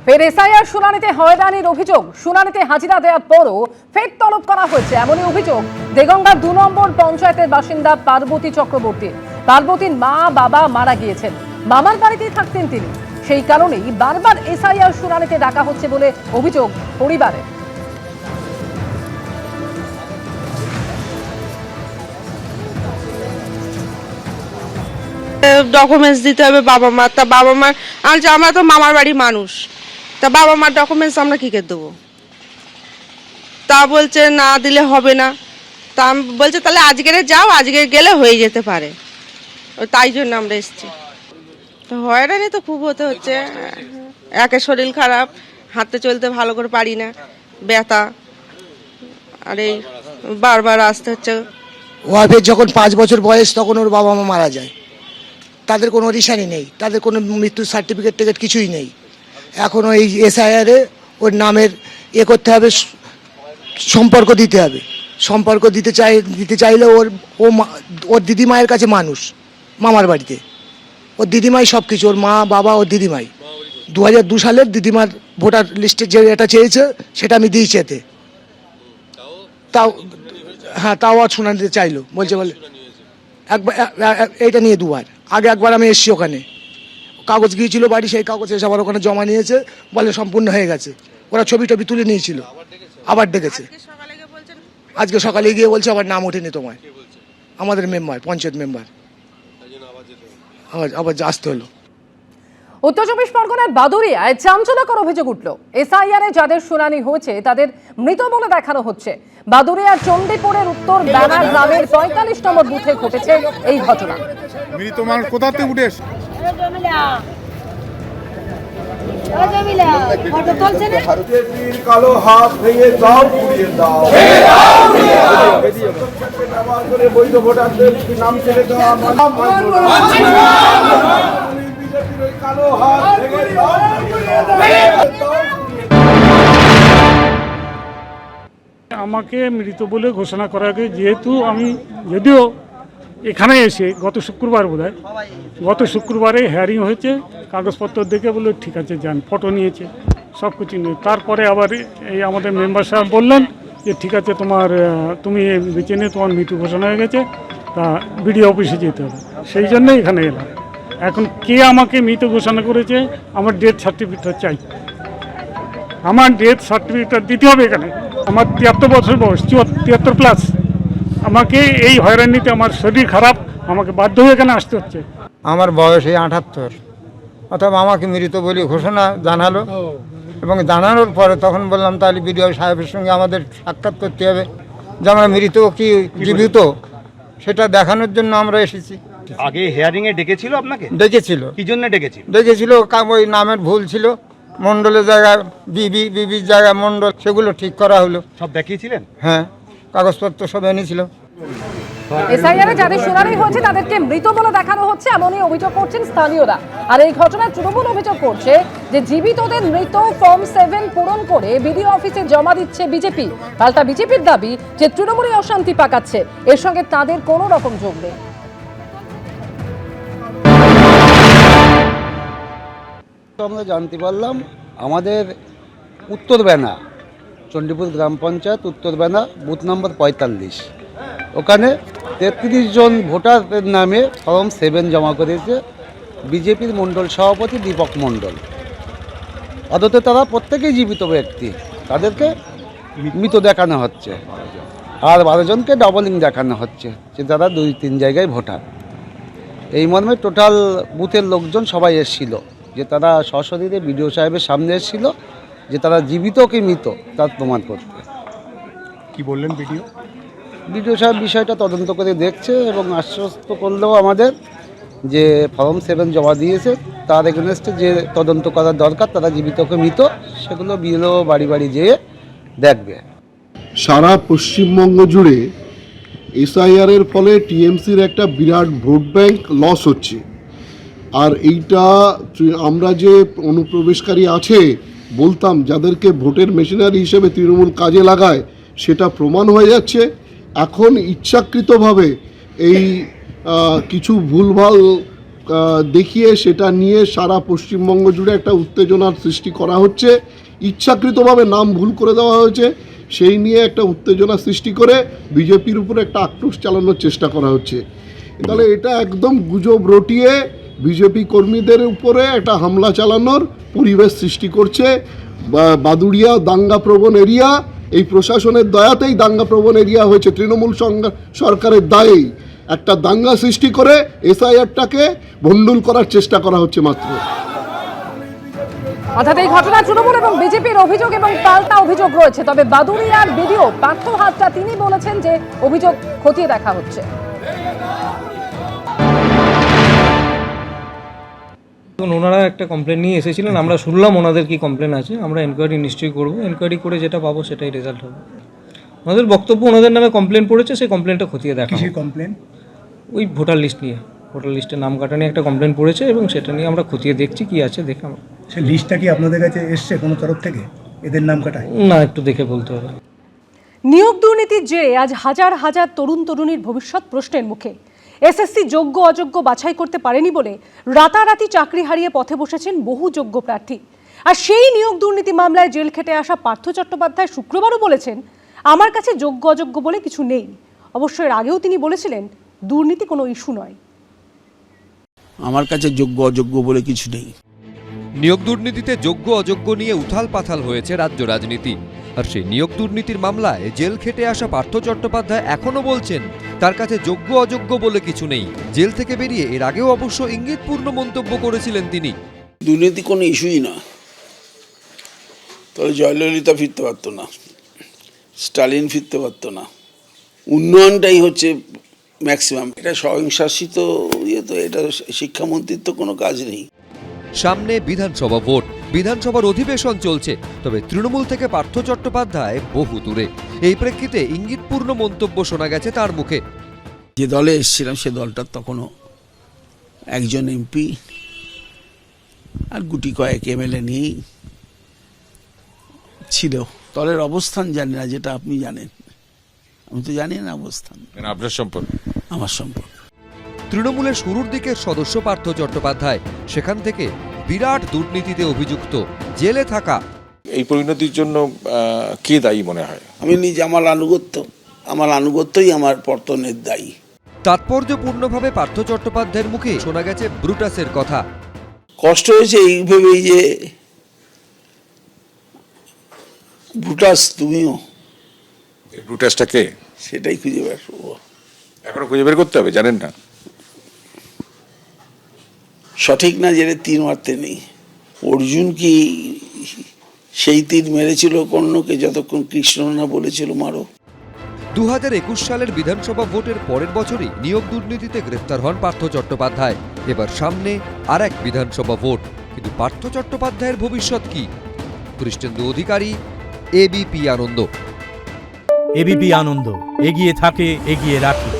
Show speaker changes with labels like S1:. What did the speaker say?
S1: ফের এসআইআর শুনানিতে হয়রানির অভিযোগ। শুনানিতে হাজিরা দেওয়ার পরও ফের তলব করা হয়েছে, এমনই অভিযোগ দেগঙ্গার 2 নম্বর পঞ্চায়েতের বাসিন্দা পার্বতী চক্রবর্তী। পার্বতীর মা বাবা মারা গিয়েছেন, মামার বাড়িতেই থাকতেন তিনি। সেই কারণেই বারবার এসআইআর শুনানিতে ডাকা হচ্ছে বলে অভিযোগ পরিবারের।
S2: ডকুমেন্টস দিতে হবে বাবা মার। তা বাবা মার আমরা তো মামার বাড়ির মানুষ, তা বাবা মার ডকুমেন্টস আমরা কি করে দেবো? তা বলছে না দিলে হবে না। তা আমি বলছে তাহলে আজকে যাও, আজকে গেলে হয়ে যেতে পারে। তাই জন্য আমরা এসেছি। তো হয়রানি তো খুব হতে হচ্ছে। একে শরীর খারাপ, হাঁটতে চলতে ভালো করে পারি না, ব্যথা, আর এই বারবার আসতে হচ্ছে।
S3: ওয়াইফের যখন 5 বছর বয়স তখন ওর বাবা মা মারা যায়, তাদের কোনো রিসানি নেই, তাদের কোনো মৃত্যুর সার্টিফিকেট টিকেট কিছুই নেই। এখনও এই এসআইআরে ওর নামের করতে হবে, সম্পর্ক দিতে হবে। সম্পর্ক দিতে চাইলে ওর দিদিমায়ের কাছে মানুষ, মামার বাড়িতে ওর দিদিমাই সব কিছু, ওর মা বাবা ওর দিদিমাই। 2002 সালের দিদিমার ভোটার লিস্টে যে এটা চেয়েছে সেটা আমি দিয়েছি এতে। তাও হ্যাঁ, তাও আর শুনানিতে চাইলো, বলছে বলে একবার এইটা নিয়ে 2বার। আগে একবার আমি এসেছি, ওখানে কাগজ গিয়েছিল বাড়ি, সেই কাগজ এসে আবার ওখানে জমা নিয়েছে, বলে সম্পূর্ণ হয়ে গেছে। ওরা ছবি টবি তুলে নিয়েছিল, আবার ডেকেছে। আজকে সকালে গিয়ে বলছে আবার নাম ওঠেনি তোমার, আমাদের মেম্বার, পঞ্চায়েত মেম্বার, আবার আসতে হলো।
S1: উত্তর 24 পরগনার বাদুড়িয়ায় চাঞ্চল্যকর অভিযোগ উঠল। এসআইআরে যাদের শুনানি হয়েছে তাদের মৃত বলে দেখানো হচ্ছে। বাদুড়িয়ার চণ্ডীপুরের উত্তর ব্যানার গ্রামের 45 নম্বর বুথে ঘটেছে এই ঘটনা।
S4: মৃত মানুষ কোথা থেকে উঠে এসে কালো হাত ভেঙে দাও, পুড়িয়ে দাও, বৈধ ভোটারদের নাম ছেড়ে দেওয়া, কালো হাত ভেঙে দাও।
S5: আমাকে মৃত বলে ঘোষণা করা আগে, যেহেতু আমি যদিও এখানে এসে গত শুক্রবার বোধহয়, গত শুক্রবারে হিয়ারিং হয়েছে, কাগজপত্র দেখে বলে ঠিক আছে যান, ফটো নিয়েছে, সব কিছু নিয়ে। তারপরে আবার এই আমাদের মেম্বার সাহেব বললেন যে ঠিক আছে তুমি বেঁচে নিয়ে তোমার মৃত্যু ঘোষণা হয়ে গেছে, তা বিডিও অফিসে যেতে হবে। সেই জন্যই এখানে এলাম। এখন কে আমাকে মৃত ঘোষণা করেছে, আমার ডেথ সার্টিফিকেট চাই। আমার ডেথ সার্টিফিকেট দিতে হবে এখানে। আমার 73 বছর বয়স, 73+। আমাকে এই হয়রানিতে, আমার শরীর খারাপ, আমাকে বাধ্য হয়ে এখানে আসতে হচ্ছে।
S6: আমার বয়স এই 78, অথবা আমাকে মৃত বলে ঘোষণা জানালো, এবং জানানোর পরে তখন বললাম তাহলে বিডিও সাহেবের সঙ্গে আমাদের সাক্ষাৎ করতে হবে, যে আমরা মৃত কি জীবিত সেটা দেখানোর জন্য আমরা এসেছি।
S7: আগে হিয়ারিংয়ে ডেকেছিল আপনাকে?
S6: ডেকেছিল।
S7: কি জন্য ডেকেছিল?
S6: ডেকেছিল ওই নামের ভুল ছিল, মণ্ডলের জায়গায় বিবির জায়গায় মণ্ডল, সেগুলো ঠিক করা হলো।
S7: সব দেখিয়েছিলেন?
S6: হ্যাঁ, কাগজপত্র সব এনেছিল।
S1: এসআইআরে যাদের শুনানি হয়েছে তাদেরকে মৃত বলে দেখানো হচ্ছে, এমনই অভিযোগ করছেন স্থানীয়রা। আর এই ঘটনায় তৃণমূল অভিযোগ করছে যে জীবিতদের মৃত ফর্ম 7 পূরণ করে বিডিও অফিসে জমা দিচ্ছে বিজেপি। পাল্টা বিজেপির দাবি যে তৃণমূলই অশান্তি পাকাচ্ছে, এর সঙ্গে তাদের কোনো রকম যোগ নেই।
S8: আমরা জানতে পারলাম আমাদের উত্তর বেনা, চণ্ডীপুর গ্রাম পঞ্চায়েত উত্তর বেনা বুথ নম্বর 45, ওখানে 33 জন ভোটারের নামে ফর্ম 7 জমা করেছে বিজেপির মণ্ডল সভাপতি দীপক মণ্ডল। অথচ তারা প্রত্যেকেই জীবিত ব্যক্তি, তাদেরকে মৃত দেখানো হচ্ছে, আর 12 জনকে ডবলিং দেখানো হচ্ছে যে তারা 2-3 জায়গায় ভোটার। এই মর্মে টোটাল বুথের লোকজন সবাই এসেছিল, যে তারা সশরীরে বিডিও সাহেবের সামনে এসেছিল যে তারা জীবিত কি মৃত তার প্রমাণ করতে।
S7: কি বললেন বিডিও?
S8: বিডিও সাহেব বিষয়টা তদন্ত করে দেখছে এবং আশ্বস্ত করলেও আমাদের যে ফর্ম 7 জমা দিয়েছে তার এগেনস্টে যে তদন্ত করার দরকার, তারা জীবিত কি মৃত সেগুলো বিএলও বাড়ি বাড়ি যেয়ে দেখবে।
S4: সারা পশ্চিমবঙ্গ জুড়ে এসআইআরের ফলে টিএমসির একটা বিরাট ভোট ব্যাংক লস হচ্ছে। আর এইটা আমরা যে অনুপ্রবেশকারী আছে বলতাম, যাদেরকে ভোটের মেশিনারি হিসেবে তৃণমূল কাজে লাগায়, সেটা প্রমাণ হয়ে যাচ্ছে। এখন ইচ্ছাকৃতভাবে এই কিছু ভুলভাল দেখিয়ে সেটা নিয়ে সারা পশ্চিমবঙ্গ জুড়ে একটা উত্তেজনার সৃষ্টি করা হচ্ছে। ইচ্ছাকৃতভাবে নাম ভুল করে দেওয়া হয়েছে, সেই নিয়ে একটা উত্তেজনা সৃষ্টি করে বিজেপির উপরে একটা আক্রোশ চালানোর চেষ্টা করা হচ্ছে। তাহলে এটা একদম গুজব রটিয়ে বিজেপি কর্মীদের উপরে একটা হামলা চালানোর পরিবেশ সৃষ্টি করছে। বাদুড়িয়া দাঙ্গাপ্রবণ এরিয়া, এই প্রশাসনের দয়াতেই দাঙ্গাপ্রবণ এরিয়া হয়েছে। তৃণমূল সরকারের দায়েই একটা দাঙ্গা সৃষ্টি করে এসআইআরটাকে ভণ্ডুল করার চেষ্টা করা হচ্ছে মাত্র।
S1: অর্থাৎ এই ঘটনা তৃণমূল এবং বিজেপির অভিযোগ এবং পাল্টা অভিযোগ রয়েছে। তবে বাদুড়িয়ার ভিডিও পার্থ হাজরা তিনি বলেছেন যে অভিযোগ খতিয়ে দেখা হচ্ছে।
S9: ওনারা একটা কমপ্লেন নিয়ে এসেছিলেন, আমরা শুনলাম ওনাদের কি কমপ্লেন আছে, আমরা এনকোয়ারি নিশ্চয়ই করবো। এনকোয়ারি করে যেটা পাবো সেটাই রেজাল্ট হবে। ওনাদের বক্তব্য, ওনাদের নামে কমপ্লেন পড়েছে, সেই কমপ্লেনটা খতিয়ে দেখা হবে।
S7: কমপ্লেন
S9: ওই ভোটার লিস্ট নিয়ে, ভোটার লিস্টে নাম কাটা নিয়ে একটা কমপ্লেন পড়েছে এবং সেটা নিয়ে আমরা খতিয়ে দেখছি কি আছে দেখে আমরা।
S7: সে লিস্টটা কি আপনাদের কাছে এসছে কোনো তরফ থেকে এদের নাম কাটায়?
S9: না, একটু দেখে বলতে হবে।
S10: নিয়োগ দুর্নীতির জেরে আজ হাজার হাজার তরুণ তরুণীর ভবিষ্যৎ প্রশ্নের মুখে। এসএসসি যোগ্য অযোগ্য বাছাই করতে পারেনি বলে রাতারাতি চাকরি হারিয়ে পথে বসেছেন বহু যোগ্য প্রার্থী। আর সেই নিয়োগ দুর্নীতি মামলায় জেল খেটে আসা পার্থ চট্টোপাধ্যায় শুক্রবারও বলেছেন, আমার কাছে যোগ্য অযোগ্য বলে কিছু নেই। অবশ্য এর আগেও তিনি বলেছিলেন, দুর্নীতি কোনো ইস্যু নয়।
S11: আমার কাছে যোগ্য অযোগ্য বলে কিছু নেই।
S12: নিয়োগ দুর্নীতিতে যোগ্য অযোগ্য নিয়ে উথাল পাথাল হয়েছে রাজ্য রাজনীতি। আর সেই নিয়োগ দুর্নীতির মামলায় জেল খেটে আসা পার্থ চট্টোপাধ্যায় এখনো বলছেন তার কাছে যোগ্য অযোগ্য বলে কিছু নেই। জেল থেকে বেরিয়ে এর আগেও অবশ্য ইঙ্গিতপূর্ণ মন্তব্য করেছিলেন তিনি।
S11: দুর্নীতি কোনো ইস্যুই না, তাহলে জয়ললিতা ফিরতে পারতো না, স্টালিন ফিরতে পারতো না। উন্নয়নটাই হচ্ছে ম্যাক্সিমাম। এটা স্বয়ংশাসিত তো, এটা শিক্ষামন্ত্রীর তো কোনো কাজ নেই।
S12: সামনে বিধানসভা ভোট, বিধানসভার অধিবেশন চলছে, তবে তৃণমূল থেকে পার্থ চট্টোপাধ্যায় বহু দূরে। এই প্রেক্ষিতে ইঙ্গিতপূর্ণ মন্তব্য শোনা গেছে তার মুখে।
S11: যে দলে এসেছিলাম সে দলটার তখনও একজন এমপি আর গুটি কয়েক এমএলএ নিয়েই ছিল। দলের অবস্থান জানি না, যেটা আপনি জানেন। আমি তো জানি না অবস্থান।
S12: আপনার সম্পর্ক?
S11: আমার সম্পর্ক।
S12: তৃণমূলের শুরুর দিকের সদস্য পার্থ চট্টোপাধ্যায়, সেখান থেকে বিরাট দুর্নীতিতে অভিযুক্ত, জেলে থাকা।
S13: এই পরিণতির জন্য কে দায়ী মনে হয়?
S11: আমি নিজে, আমার আনুগত্যই আমার পতনের দায়ী।
S12: তাৎপর্যপূর্ণভাবে পার্থ চট্টোপাধ্যায়ের মুখে শোনা গেছে ব্রুটাসের কথা।
S11: কষ্ট হয়েছে এই ভেবেই যে ব্রুটাস তুমিও।
S13: ব্রুটাসটা কে
S11: সেটাই খুঁজে বের করবো।
S13: এখনো খুঁজে বের করতে হবে, জানেন না?
S11: সঠিক না জেনে তীর মারতে নেই। অর্জুন কি সেই তীর মেরেছিল কর্ণকে যতক্ষণ কৃষ্ণ না বলেছিল মারো?
S12: 2021 সালের বিধানসভা ভোটের পরের বছরই নিয়োগ দুর্নীতিতে গ্রেফতার হন পার্থ চট্টোপাধ্যায়। এবার সামনে আর এক বিধানসভা ভোট, কিন্তু পার্থ চট্টোপাধ্যায়ের ভবিষ্যৎ কি? কৃষ্ণেন্দু অধিকারী, এবিপি আনন্দ।
S14: এবিপি আনন্দ, এগিয়ে থাকে, এগিয়ে রাখে।